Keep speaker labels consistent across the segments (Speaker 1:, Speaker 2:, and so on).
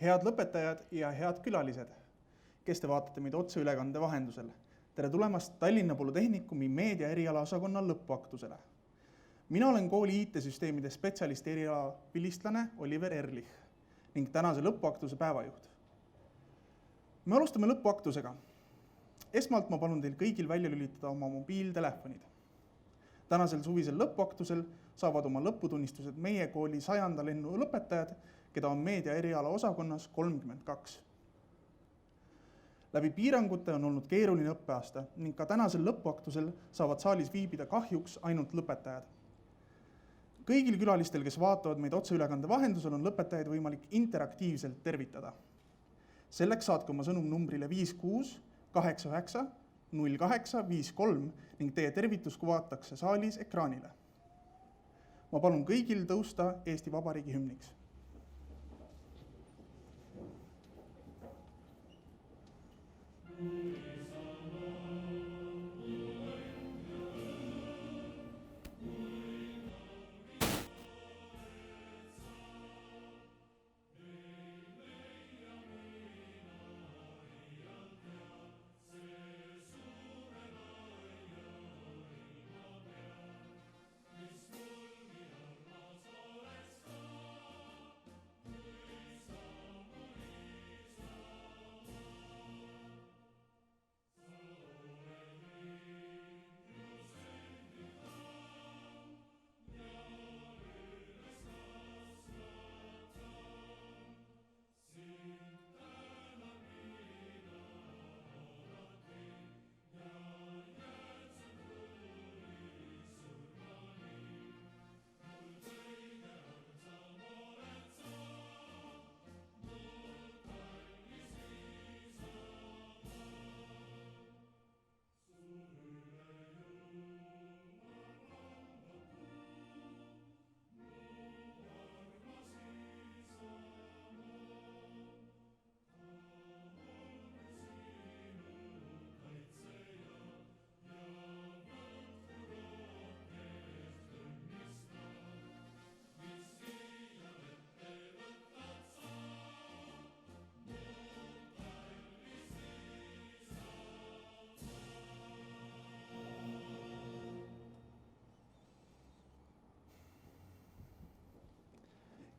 Speaker 1: Head lõpetajad ja head külalised, kes te vaatate meid otseülekande vahendusel. Tere tulemast Tallinna Polütehnikumi meedia erialaosakonna lõpuaktusele. Mina olen kooli IT-süsteemide spetsialist eriala vilistlane Oliver Erlich ning tänase lõpuaktuse päevajuht. Me alustame lõpuaktusega. Esmalt ma palun teil kõigil välja lülitada oma mobiiltelefonid. Tänasel suvisel lõpuaktusel saavad oma lõputunnistused meie kooli 100. lennu lõpetajad, keda on meedia eriala osakonnas 32. Läbi piirangute on olnud keeruline õppeaasta ning ka tänasel lõpuaktusel saavad saalis viibida kahjuks ainult lõpetajad. Kõigil külalistel, kes vaatavad meid otseülekande vahendusel, on lõpetajaid võimalik interaktiivselt tervitada. Selleks saatke oma sõnum numbrile 5689 0853 ning teie tervitus kuvatakse saalis ekraanile. Ma palun kõigil tõusta Eesti Vabariigi hümniks.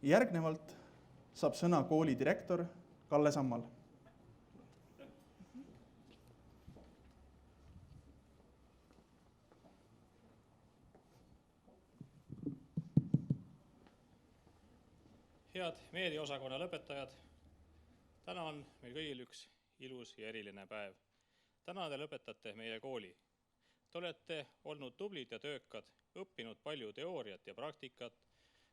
Speaker 1: Järgnevalt saab sõna kooli direktor Kalle Sammal.
Speaker 2: Head meediaosakonna lõpetajad, täna on meil kõigil üks ilus ja eriline päev. Täna te lõpetate meie kooli. Te olete olnud tublid ja töökad, õppinud palju teooriat ja praktikat,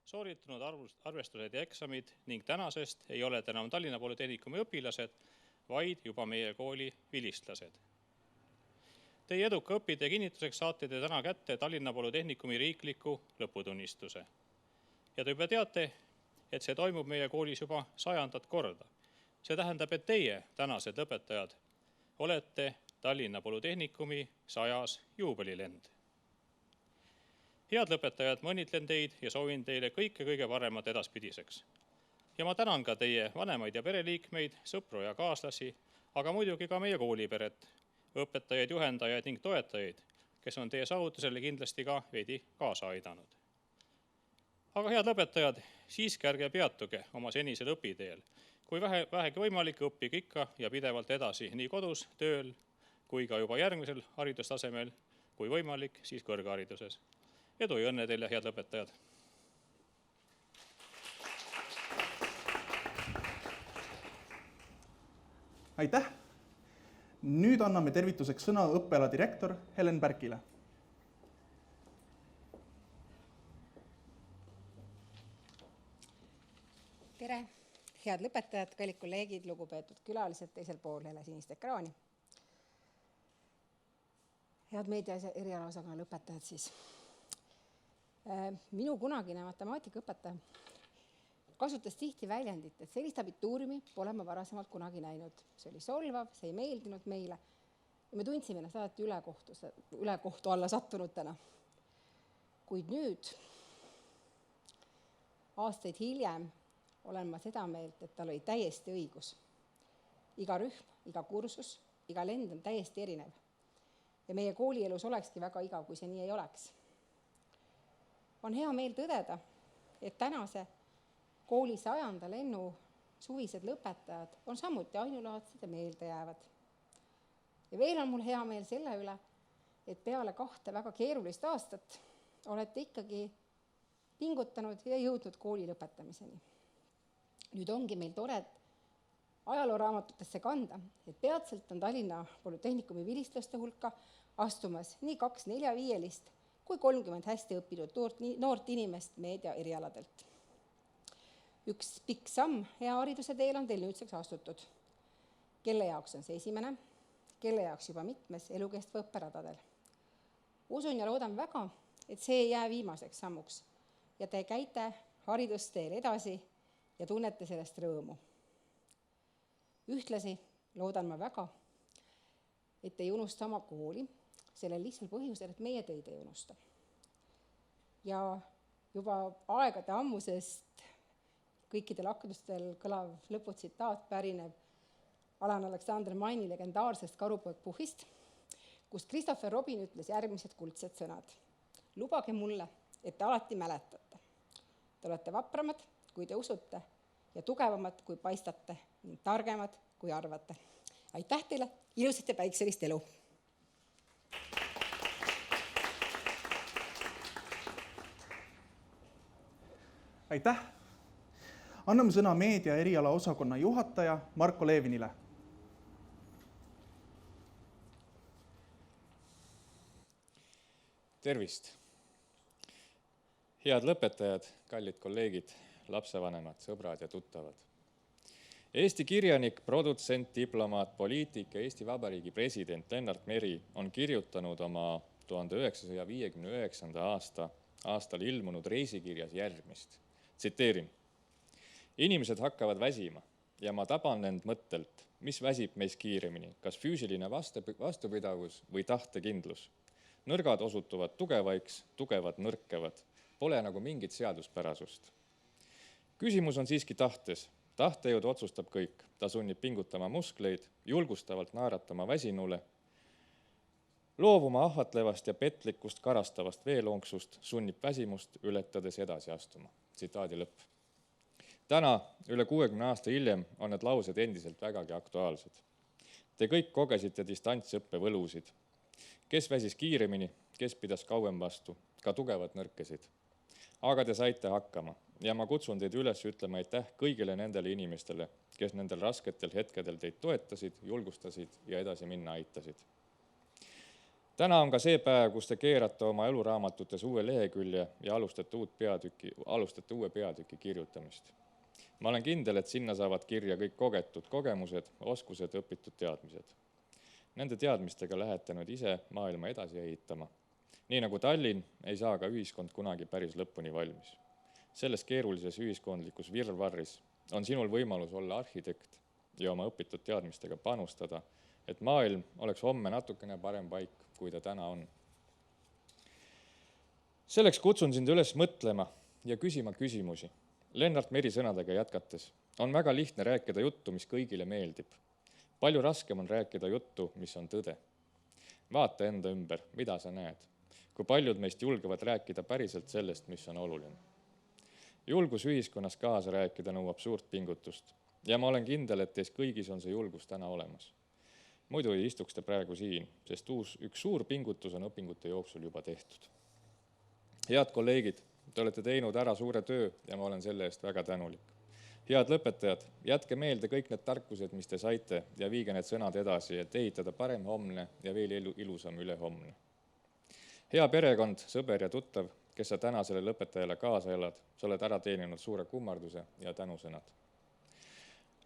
Speaker 2: sooritanud arvestused ja eksamid ning tänasest ei ole enam Tallinna Polütehnikumi õpilased, vaid juba meie kooli vilistlased. Teie eduka õpitee kinnituseks saate te täna kätte Tallinna Polütehnikumi riikliku lõputunnistuse. Ja te juba teate, et see toimub meie koolis juba 100. korda. See tähendab, et teie, tänased lõpetajad, olete Tallinna Polütehnikumi 100. juubelilend. Head lõpetajad, ma õnnitlen teid ja soovin teile kõige paremat edaspidiseks. Ja ma tänan ka teie vanemaid ja pereliikmeid, sõpru ja kaaslasi, aga muidugi ka meie kooliperet, õpetajaid, juhendajaid ning toetajaid, kes on teie saavutusele kindlasti ka veidi kaasa aidanud. Aga head lõpetajad, siiski ärge peatuge oma senisel õpiteel. Kui vähegi võimalik, õppige ikka ja pidevalt edasi nii kodus, tööl kui ka juba järgmisel haridustasemel, kui võimalik, siis kõrghariduses. Edu ja õnne teile, head lõpetajad!
Speaker 1: Aitäh! Nüüd anname tervituseks sõna õppeala direktor Helen Pärkile.
Speaker 3: Tere! Head lõpetajad, kallid kolleegid, lugupeetud külalised teisel pool jälle sinist ekraani. Head meedia erialaosakonna lõpetajad siis. Minu kunagine matemaatikaõpetaja kasutas tihti väljendit, et sellist abituuriumi pole ma varasemalt kunagi näinud. See oli solvav, see ei meeldinud meile ja me tundsime ennast alati ülekohtu alla sattunutena. Kuid nüüd, aastaid hiljem, olen ma seda meelt, et tal oli täiesti õigus. Iga rühm, iga kursus, iga lend on täiesti erinev. Ja meie koolielus olekski väga igav, kui see nii ei oleks. On hea meel tõdeda, et tänase kooli 100. lennu suvised lõpetajad on samuti ainulaadsed ja meelde jäävad. Ja veel on mul hea meel selle üle, et peale 2 väga keerulist aastat olete ikkagi pingutanud ja jõudnud kooli lõpetamiseni. Nüüd ongi meil tore ajalooraamatutesse kanda, et peatselt on Tallinna Polütehnikumi vilistlaste hulka astumas nii 2 4-5 kui 30 hästi õppinud noort inimest meedia erialadelt. Üks pikk samm hea hariduse teel on teil nüüdseks astutud. Kelle jaoks on see esimene, kelle jaoks juba mitmes elukestva õpperadadel. Usun ja loodan väga, et see ei jää viimaseks sammuks ja te käite haridusteel edasi ja tunnete sellest rõõmu. Ühtlasi loodan ma väga, et ei unusta oma kooli, sellel lihtsal põhjusel, et meie teid ei unusta. Ja juba aegade ammusest kõikidel aktustel kõlav lõputsitaat pärineb Alan Alexander Manni legendaarsest Karupoeg Puhhist, kus Christopher Robin ütles järgmised kuldsed sõnad. Lubage mulle, et te alati mäletate. Te olete vapramad, kui te usute, ja tugevamad, kui paistate, ning targemad, kui arvate. Aitäh teile, ilusat ja päikselist elu!
Speaker 1: Aitäh! Anname sõna meedia eriala osakonna juhataja Marko Leevinile.
Speaker 4: Tervist! Head lõpetajad, kallid kolleegid, lapsevanemad, sõbrad ja tuttavad. Eesti kirjanik, produtsent, diplomaat, poliitik ja Eesti Vabariigi president Lennart Meri on kirjutanud oma 1959. aastal ilmunud reisikirjas järgmist. Tsiteerin. Inimesed hakkavad väsima ja ma taban end mõttelt, mis väsib meis kiiremini, kas füüsiline vastupidavus või tahtekindlus. Nõrgad osutuvad tugevaiks, tugevad nõrkevad. Pole nagu mingit seaduspärasust. Küsimus on siiski tahtes. Tahtejõud otsustab kõik. Ta sunnib pingutama muskleid, julgustavalt naeratama väsinule, loovuma ahvatlevast ja petlikust karastavast veelonksust, sunnib väsimust ületades edasi astuma. Tsitaadi lõpp. Täna, üle 60 aasta hiljem, on need laused endiselt vägagi aktuaalsed. Te kõik kogesite distantsõppe võlusid. Kes väsis kiiremini, kes pidas kauem vastu, ka tugevad nõrkesid. Aga te saite hakkama ja ma kutsun teid üles ütlema aitäh kõigile nendele inimestele, kes nendel rasketel hetkedel teid toetasid, julgustasid ja edasi minna aitasid. Täna on ka see päev, kus te keerate oma eluraamatutes uue lehekülje ja alustate uue peatüki kirjutamist. Ma olen kindel, et sinna saavad kirja kõik kogetud kogemused, oskused, õpitud teadmised. Nende teadmistega lähete nüüd ise maailma edasi ehitama. Nii nagu Tallinn ei saa ka ühiskond kunagi päris lõpuni valmis. Selles keerulises ühiskondlikus virvarris on sinul võimalus olla arhitekt ja oma õpitud teadmistega panustada, et maailm oleks homme natukene parem paik, kui ta täna on. Selleks kutsun sind üles mõtlema ja küsima küsimusi. Lennart Meri sõnadega jätkates on väga lihtne rääkida juttu, mis kõigile meeldib. Palju raskem on rääkida juttu, mis on tõde. Vaata enda ümber, mida sa näed. Kui paljud meist julgevad rääkida päriselt sellest, mis on oluline. Julgus ühiskonnas kaasa rääkida nõuab suurt pingutust ja ma olen kindel, et teis kõigis on see julgus täna olemas. Muidu ei istuks te praegu siin, sest üks suur pingutus on õpingute jooksul juba tehtud. Head kolleegid, te olete teinud ära suure töö ja ma olen selle eest väga tänulik. Head lõpetajad, jätke meelde kõik need tarkused, mis te saite ja viige need sõnad edasi, et ehitada parem homne ja veel ilusam ülehomne. Hea perekond, sõber ja tuttav, kes sa täna selle lõpetajale kaasa elad, sa oled ära teeninud suure kummarduse ja tänusõnad.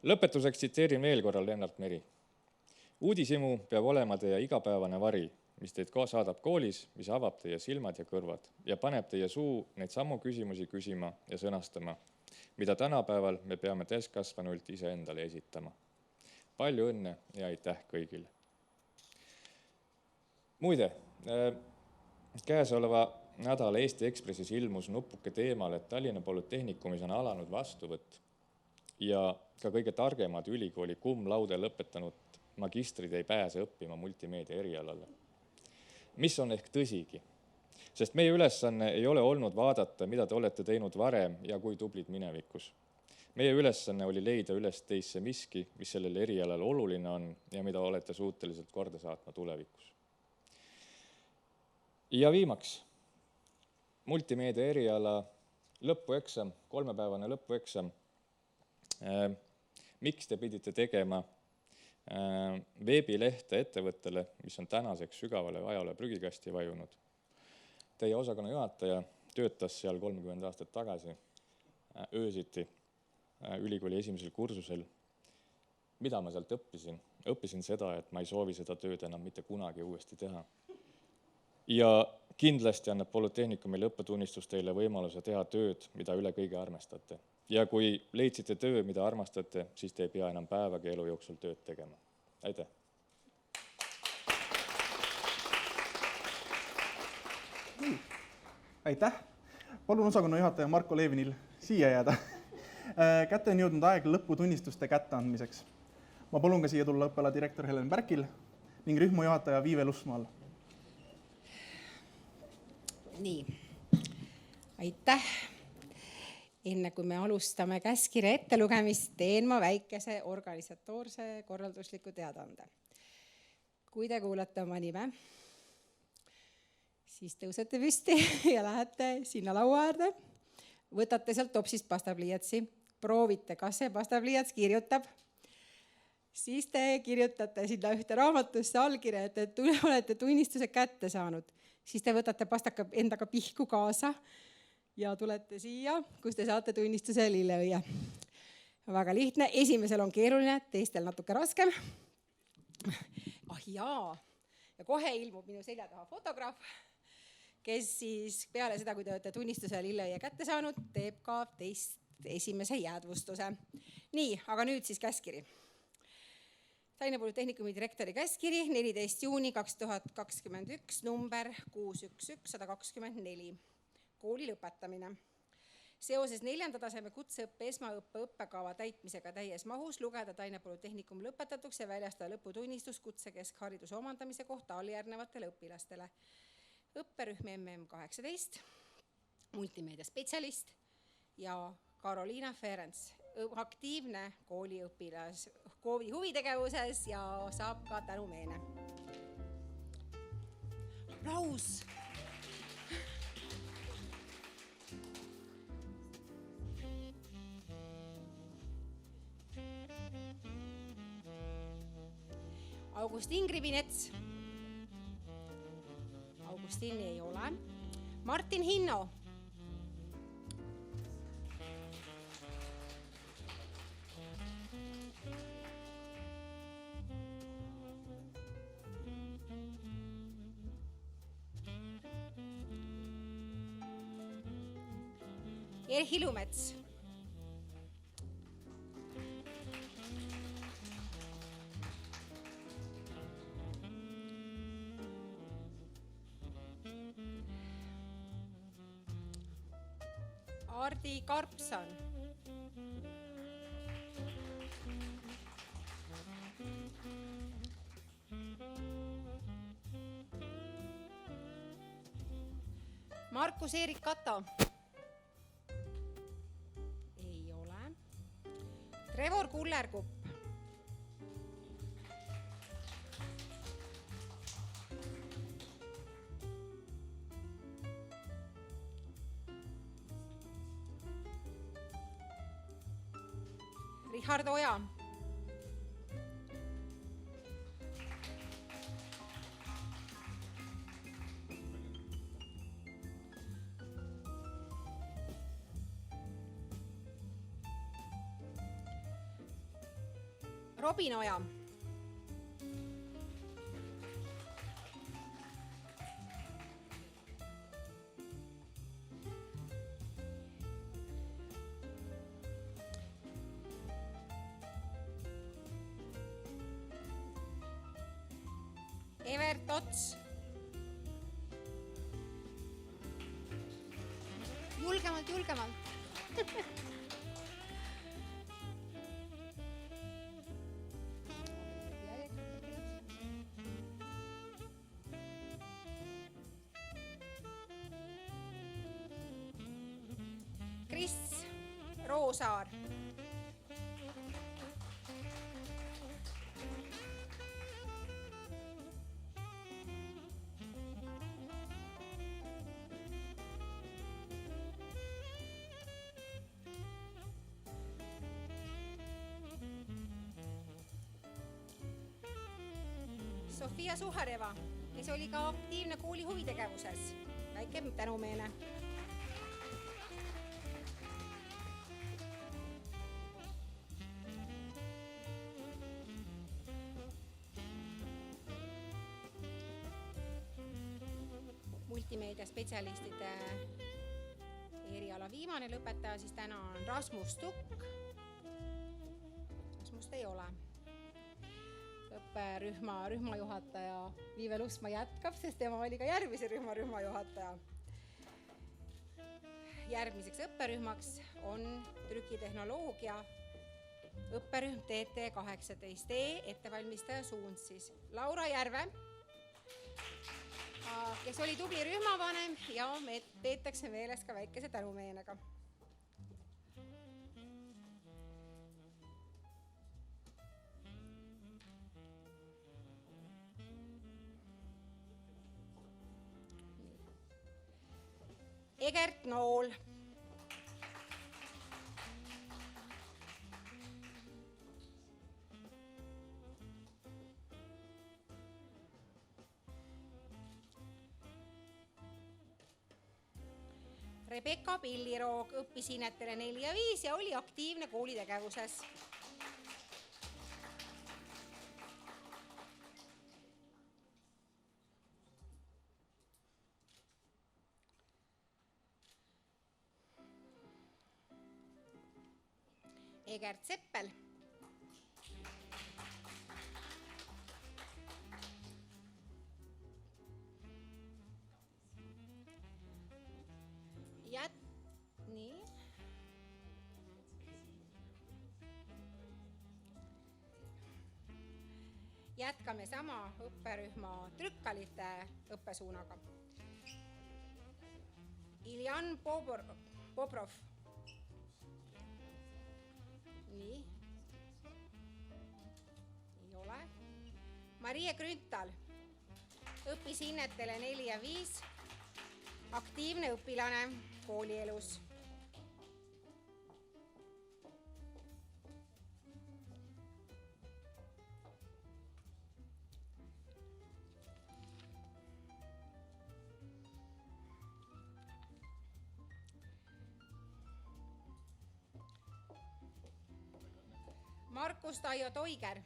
Speaker 4: Lõpetuseks tsiteerin veel korral Lennart Meri. Uudishimu peab olema teie igapäevane vari, mis teid saadab koolis, mis avab teie silmad ja kõrvad ja paneb teie suu neid samu küsimusi küsima ja sõnastama, mida tänapäeval me peame täiskasvanult iseendale esitama. Palju õnne ja aitäh kõigile. Muide, käesoleva nädala Eesti Ekspressis ilmus nupuke teemal, et Tallinna Polütehnikumis on alanud vastuvõtt ja ka kõige targemad ülikooli cum laude lõpetanud magistrid ei pääse õppima multimeedia erialale. Mis on ehk tõsigi, sest meie ülesanne ei ole olnud vaadata, mida te olete teinud varem ja kui tublid minevikus. Meie ülesanne oli leida üles teisse miski, mis sellel erialal oluline on ja mida olete suuteliselt korda saatma tulevikus. Ja viimaks, multimeedia eriala lõpueksam, 3-päevane lõpueksam. Miks te pidite tegema veebilehte ettevõttele, mis on tänaseks sügavale ajale prügikasti vajunud? Teie osakonna juhataja töötas seal 30 aastat tagasi öösiti ülikooli esimesel kursusel. Mida ma sealt õppisin? Õppisin seda, et ma ei soovi seda tööd enam mitte kunagi uuesti teha. Ja kindlasti annab Polütehnikumil õppetunnistus teile võimaluse teha tööd, mida üle kõige armastate. Ja kui leidsite töö, mida armastate, siis te ei pea enam päevagi elu jooksul tööd tegema. Aitäh!
Speaker 1: Aitäh! Palun osakonna juhataja Marko Levinil siia jääda. Kätte on jõudnud aeg lõputunnistuste kätte andmiseks. Ma palun ka siia tulla õppela direktor Helen Pärkil ning rühma juhataja Viive Lusmaal.
Speaker 3: Nii, aitäh! Enne kui me alustame käskirja ettelugemist, teen ma väikese organisatoorse korraldusliku teadaande. Kui te kuulate oma nime, siis tõusete püsti ja lähete sinna laua äärde, võtate sealt topsist pastapliiatsi, proovite, kas see pastapliiats kirjutab, siis te kirjutate sinna ühte raamatusse allkirja, et olete tunnistuse kätte saanud. Siis te võtate pastaka endaga pihku kaasa ja tulete siia, kus te saate tunnistuse lilleõie. Väga lihtne. Esimesel on keeruline, teistel natuke raskem. Jaa. Ja kohe ilmub minu selja taha fotograaf, kes siis peale seda, kui te olete tunnistuse lilleõie kätte saanud, teeb ka teist esimese jäädvustuse. Nii, aga nüüd siis käskiri. Tallinna Polütehnikumi direktori käskiri 14. juuni 2021, number 611124. Kooli lõpetamine. Seoses 4. taseme kutseõppe esmaõppe õppekava täitmisega täies mahus lugeda Tallinna Polütehnikum lõpetatuks ja väljastada lõputunnistus kutsekeskhariduse omandamise kohta alljärgnevatele õpilastele. Õpperühm MM18, multimeedia spetsialist ja Karoliina Ferenc, aktiivne kooliõpilas kooli huvitegevuses ja saab ka tänumeene. Aplaus! Augustin Gribinets. Augustini ei ole. Martin Hinno. Erhi Lumets. Ardi Karpsan. Markus Eerik Kato. Ei ole. Trevor Kullerkupp. Richard Oja. Robin Oja. Evert Ots. Julgemalt. Soosaar. Sofia Suhareva, kes oli ka aktiivne kooli huvitegevuses. Väike tänumeene. Multimeediaspetsialistide eriala viimane lõpetaja siis täna on Rasmus Tukk. Rasmust ei ole. Rühmajuhataja Viive Lusma jätkab, sest tema oli ka järgmise rühmajuhataja. Järgmiseks õpperühmaks on trükitehnoloogia õpperühm TT18E ettevalmistaja suund siis Laura Järve, kes oli tubli rühmavanem ja me peetakse meeles ka väikese tänumeenega. Egert Nool. Rebecca Pilliroog õppis hinnetele 4 ja 5 ja oli aktiivne koolitegevuses. Egert Seppel. Nii. Jätkame sama õpperühma trükkalite õppesuunaga. Iljan Bobrov. Nii. Ei ole. Marie Grünthal õppis hinnetele 4 ja 5. Aktiivne õpilane koolielus. Markus Taio Toiger,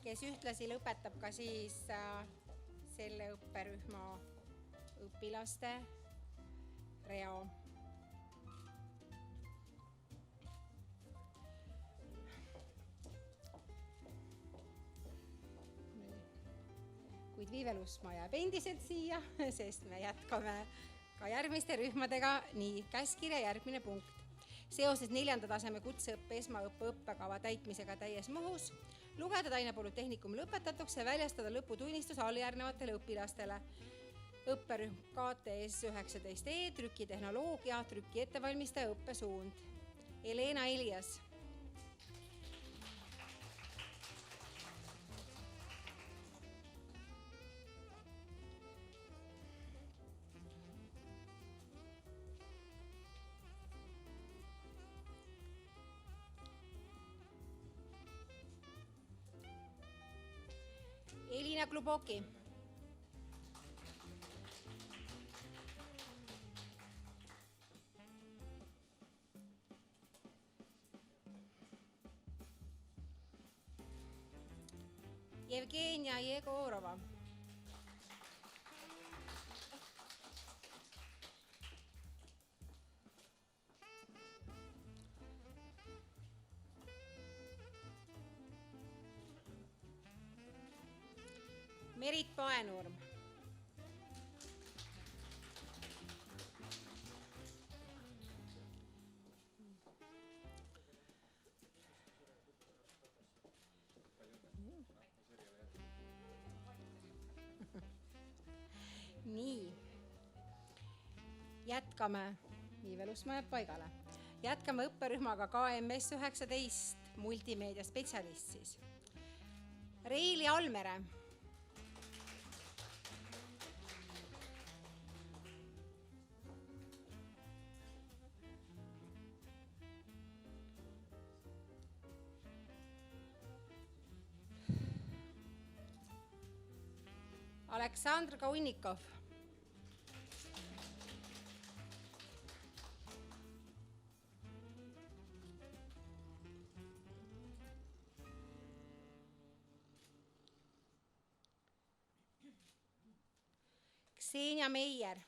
Speaker 3: kes ühtlasi lõpetab ka siis selle õpperühma õpilaste rea. Kuid Viive Lusma jääb endiselt siia, sest me jätkame ka järgmiste rühmadega. Nii, käskirja järgmine punkt. Seoses 4. taseme kutseõppe esmaõppe õppekava täitmisega täies mahus lugeda Tainepalu tehnikumi lõpetatuks ja väljastada lõputunnistus alljärgnevatele õpilastele. Õpperühm KTS19E, trükitehnoloogia, trüki ettevalmistaja õppesuund. Helena Elias. Elina Kluboki. Evgenia Jegorova. Merit Paenurm. Nii. Jätkame, Viivelusmaa jääb paigale. Jätkame õpperühmaga KMS 19 multimeedia spetsialist siis. Reili Almere. Aleksandr Kaunikov. Ksenia Meier.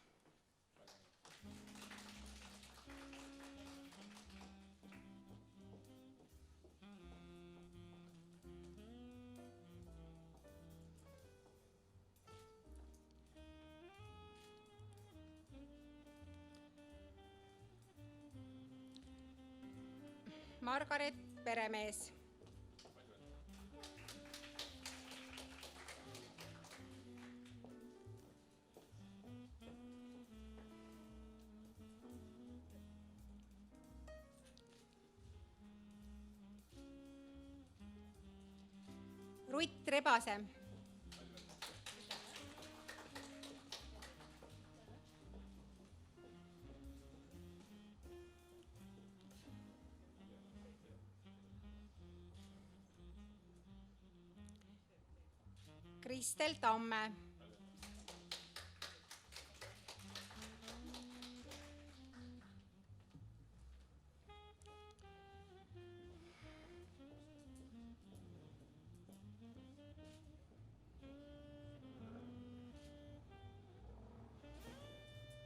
Speaker 3: Margaret Peremees. Rutt Rebase. Kristel Tamme.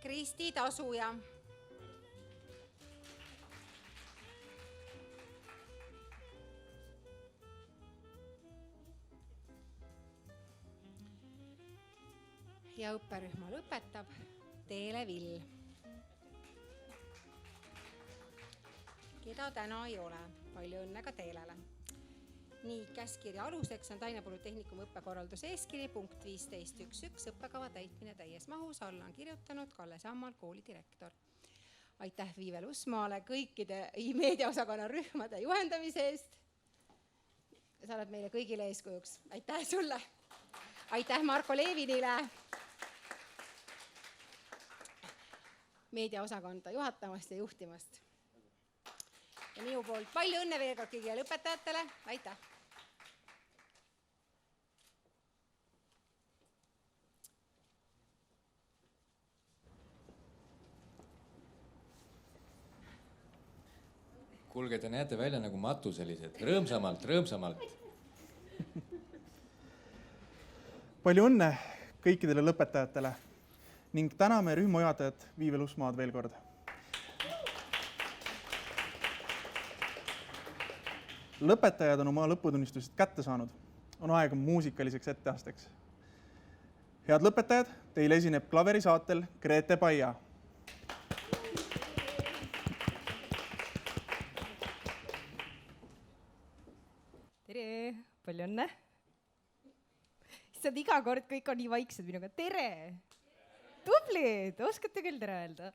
Speaker 3: Kristi Tasuja. Ja õpperühma lõpetab Teele Vill, keda täna ei ole. Palju õnne ka Teelele. Nii, käskirja aluseks on Taina Polütehnikum õppekorralduse eeskiri punkt 15.1.1 õppekava täitmine täies mahus. Alla on kirjutanud Kalle Sammal, kooli direktor. Aitäh Viivelusmaale kõikide meediaosakonna rühmade juhendamise eest. Sa oled meile kõigile eeskujuks. Aitäh sulle. Aitäh Marko Leevinile meediaosakonda juhatamast ja juhtimast. Ja minu poolt palju õnne veel kord kõigile lõpetajatele. Aitäh!
Speaker 4: Kuulge, te näete välja nagu matuselised. Rõõmsamalt.
Speaker 1: Palju õnne kõikidele lõpetajatele ning täname rühmajuhatajat Viivelusmaad veel kord. Lõpetajad on oma lõputunnistused kätte saanud. On aeg muusikaliseks etteasteks. Head lõpetajad, teile esineb klaverisaatel Grete Paia.
Speaker 5: Tere, palju õnne. Iga kord kõik on nii vaiksed minuga. Tere! Tublid! Oskate küll tere öelda?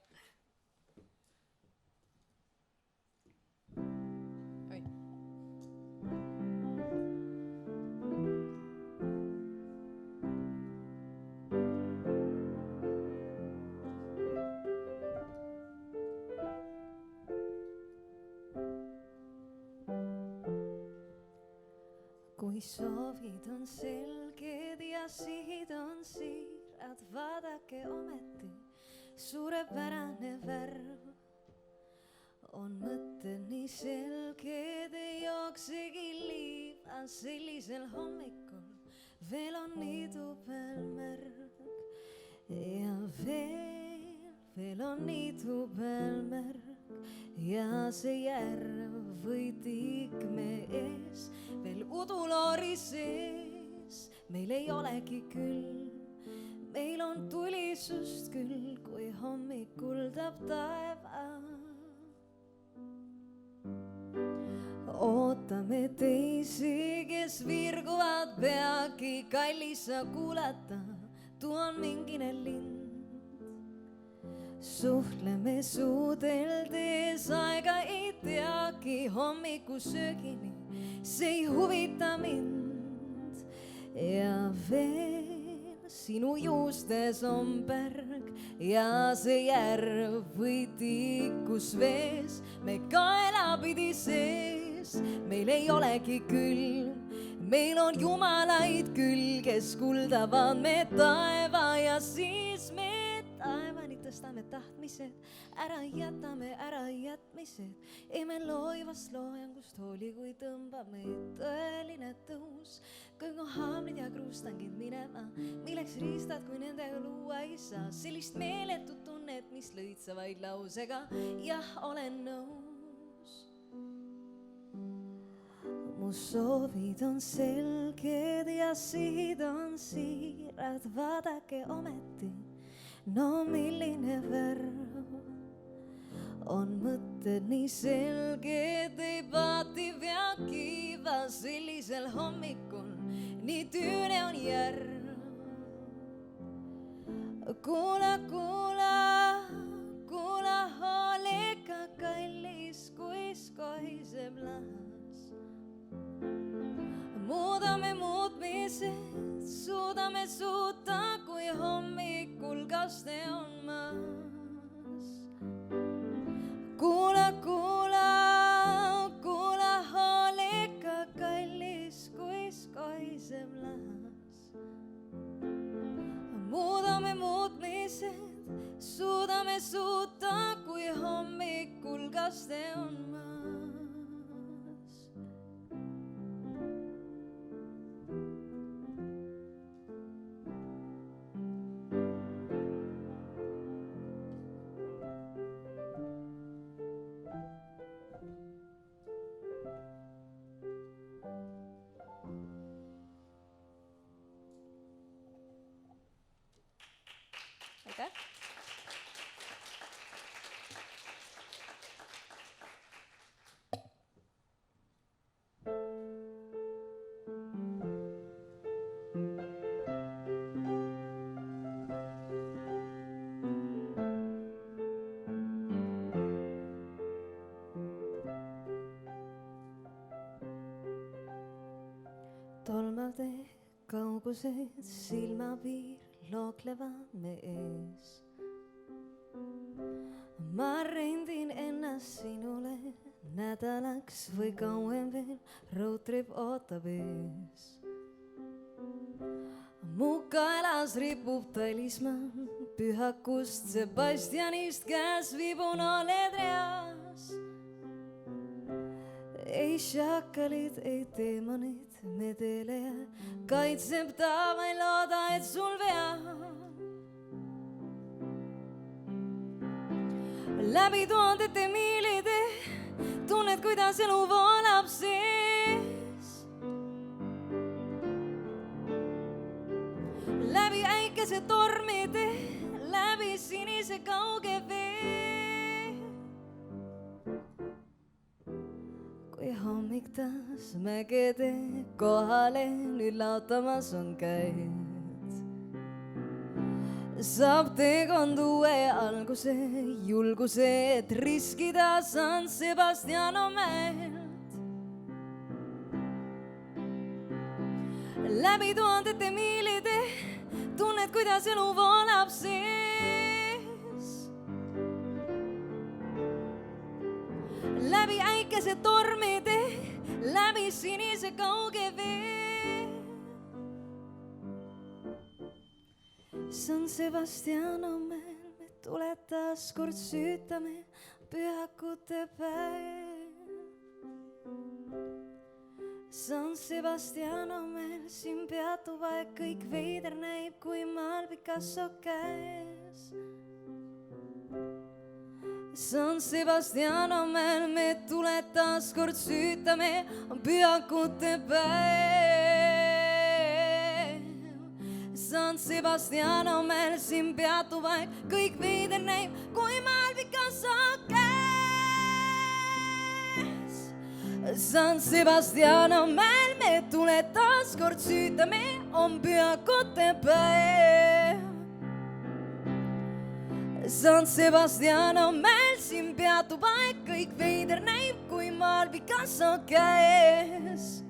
Speaker 6: Kui soovid on selged ja sihid on siirad, vaadake ometi suurepärane värv. On mõtted nii selged, ei jooksegi liiva sellisel hommikul. Veel on niidu peal märg ja veel on niidu peal märg. Ja see järv või tikme ees, veel uduloori sees, meil ei olegi küll. Meil on tulisust küll, kui hommikul tab taeva. Ootame teisi, kes virguvad peagi, kallis sa kuulata, tuu on mingine lind. suhtleme suudeldes, aega ei teagi hommikusöögini, see ei huvita mind. Ja veel sinu juustes on pärg ja see järv või tikus vees, me kaelapidi sees, meil ei olegi külm. Meil on jumalaid küll, kes kuldavad me taeva ja siis me taevani tõstame tahtmised, ära jätmised. Ei me loivast loojangust hooli, kui tõmbab meid tõeline tõus. Kõik on haamlid ja kruustangid minema, milleks riistad, kui nendega luua ei saa. Sellist meeletut tunnet, mis lõitsa vaid lausega, jah, olen nõus. Mu soovid on selged ja sihid on siirad, vaadake ometi, no milline värv. On mõtted nii selged, ei paativ ja kiiva, sellisel hommikul nii tüüne on järv. Kuula hoolega kallis, kuis kohiseb las. Muudame muutmised, suudame suuta, kui hommikul kaste on maas. Kuula hoolega kallis, kuis kohiseb las. Muudame muutmised, suudame suuta, kui hommikul kaste on maas. Aitäh! Tolmade kaugused, silmapiir looklevad me ees. Ma rendin ennast sinule nädalaks või kauem veel, roadtrip ootab ees. Mu kaelas ripub talisman, pühakust Sebastianist käes vibunoled reas. Ei šakalid, ei teemonid, me teele jää, kaitseb ta vaid looda, et sul veab. Läbi tuhandete miilide tunned, kuidas elu voolab sees. Läbi äikese tormide, läbi sinise kauge vee. Kui hommik taas mägede kohale nüüd lautamas on käed, saab teekond uue alguse, julguse, et riskida San Sebastiano mäelt. Läbi tuhandete miilide tunned, kuidas elu voolab sees. Läbi äikese tormide, läbi sinise kauge vee. San Sebastiano mäel me tuletas kord süütame pühakute päev. San Sebastiano mäel siin peatub aeg, kõik veider näib, kui maal Picasso käes. San Sebastiano mäel me tuletas kord süütame pühakute päev. San Sebastiano mäel siin peatub aeg, kõik veider näib, kui maal Picasso käes. San Sebastiano mäel me tuletas kord süütame, on pühakute päev. San Sebastian on meil siin peatub aeg, kõik veider näib, kui maal Picasso käes.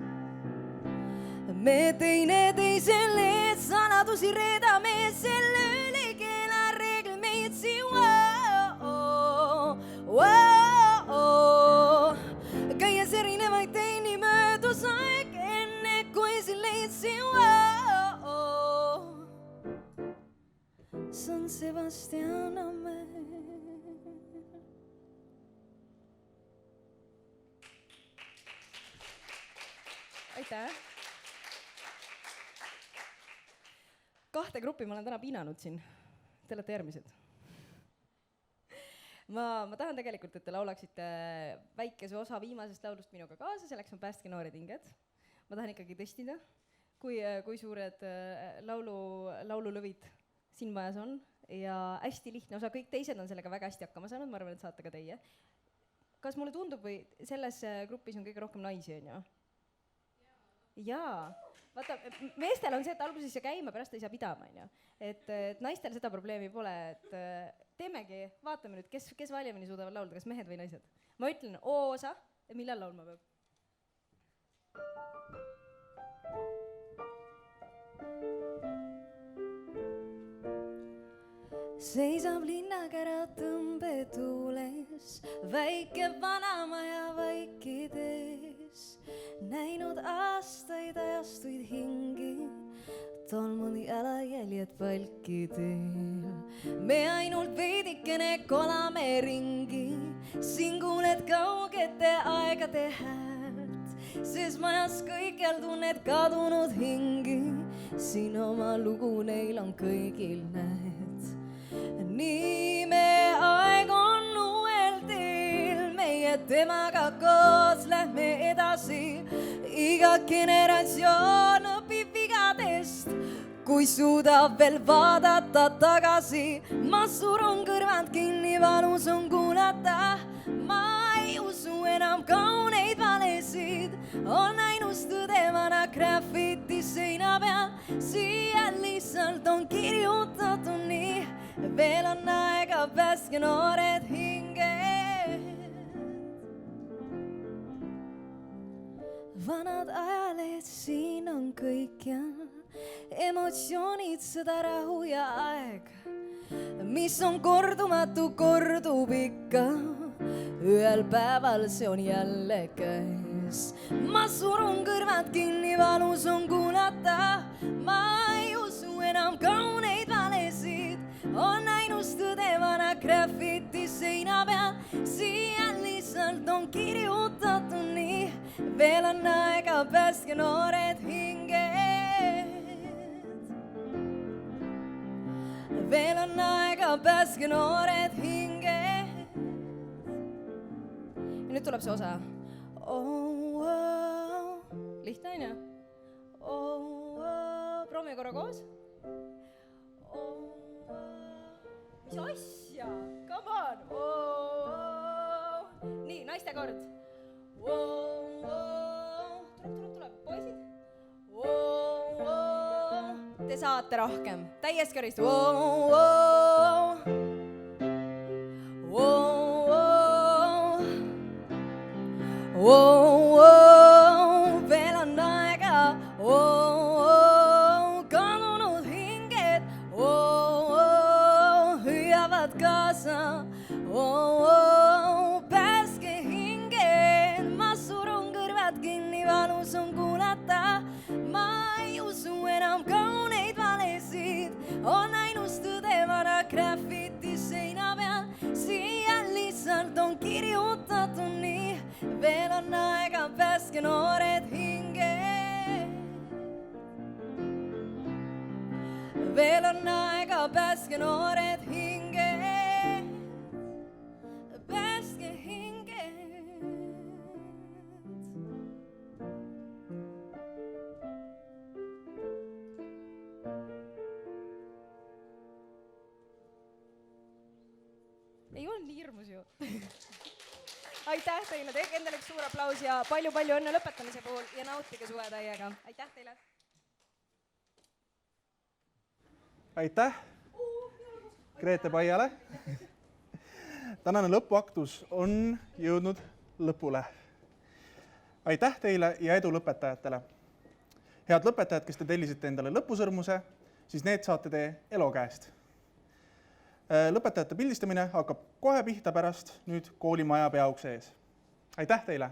Speaker 6: me teineteisel ees saladusi reedame, selle üle keela reegel meid siin käies erinevaid teini möödus aeg, enne kui siin leidsin San Sebastian on meil.
Speaker 5: Aitäh! Kahte gruppi ma olen täna piinanud siin. Te olete järgmised. Ma tahan tegelikult, et te laulaksite väikese osa viimasest laulust minuga kaasa, selleks on Päästke noored hinged. Ma tahan ikkagi testida, kui suured laululõvid siin majas on ja hästi lihtne osa, kõik teised on sellega väga hästi hakkama saanud, ma arvan, et saate ka teie. Kas mulle tundub või selles grupis on kõige rohkem naisi, on ju? Jaa, vaata, meestel on see, et alguses ei saa käima, pärast ei saa pidama, on ju. Et naistel seda probleemi pole, et teemegi, vaatame nüüd, kes valjemini suudavad laulda, kas mehed või naised. Ma ütlen O-osa, millal laulma peab.
Speaker 6: Seisab linnakära tõmbetuules, väike vanamaja vaikides, näinud aastaid ajastuid hingi, tolmunud jalajäljed palkidel. Me ainult veidikene kolame ringi, siin kuuled kaugete aegade häält, sest majas kõikjal tunned kadunud hingi, siin oma lugu neil on kõigil näed. Nii me aeg on uuel teel, meie temaga koos lähme edasi. Iga generatsioon õpib vigadest, kui suudab veel vaadata tagasi. Ma surun kõrvad kinni, valus on kuulata. Ma ei usu enam kauneid valesid, on ainus tõde vana graffiti seina peal. Siia lihtsalt on kirjutatud nii, veel on aega, päästke noored hinged. Vanad ajalehed siin on kõik ja emotsioonid, sõda, rahu ja aeg, mis on kordumatu, kordub ikka. Ühel päeval see on jälle käes. Ma surun kõrvad kinni, valus on kuulata. Ma ei usu enam kauneid valesid, on ainus tõde vana graffiti seina peal. Siia lihtsalt on kirjutatud nii, veel on aega, päästke noored hinged. Veel on aega, päästke noored hinged. Ja nüüd tuleb see osa. Lihtne on ju? Proovime korra koos. Mis asja? Come on! Nii, naiste kord. Tuleb, poisid. Te saate rohkem. Täiesti kõrist. Veel on aega. Kadunud hinged hüüavad kaasa. Päästke hinged, ma surun kõrvad kinni, valus on kuulata. Ma ei usu enam kauneid valesid, on ainus tõde vana graffiti seina peal. Siia lihtsalt on kirjutatud nii, veel on aega, päästke noored hinged. Veel on aega, päästke noored hinged. Päästke hinged.
Speaker 5: Ei olnud nii hirmus ju. Aitäh teile, tehke endale üks suur aplaus ja palju-palju õnne lõpetamise puhul ja nautige suve täiega. Aitäh teile!
Speaker 1: Aitäh! Grete Paiale. Tänane lõpuaktus on jõudnud lõpule. Aitäh teile ja edu lõpetajatele. Head lõpetajad, kes te tellisite endale lõpusõrmuse, siis need saate te Elo käest. Lõpetajate pildistamine hakkab kohe pihta pärast nüüd koolimaja peaukse ees. Aitäh teile!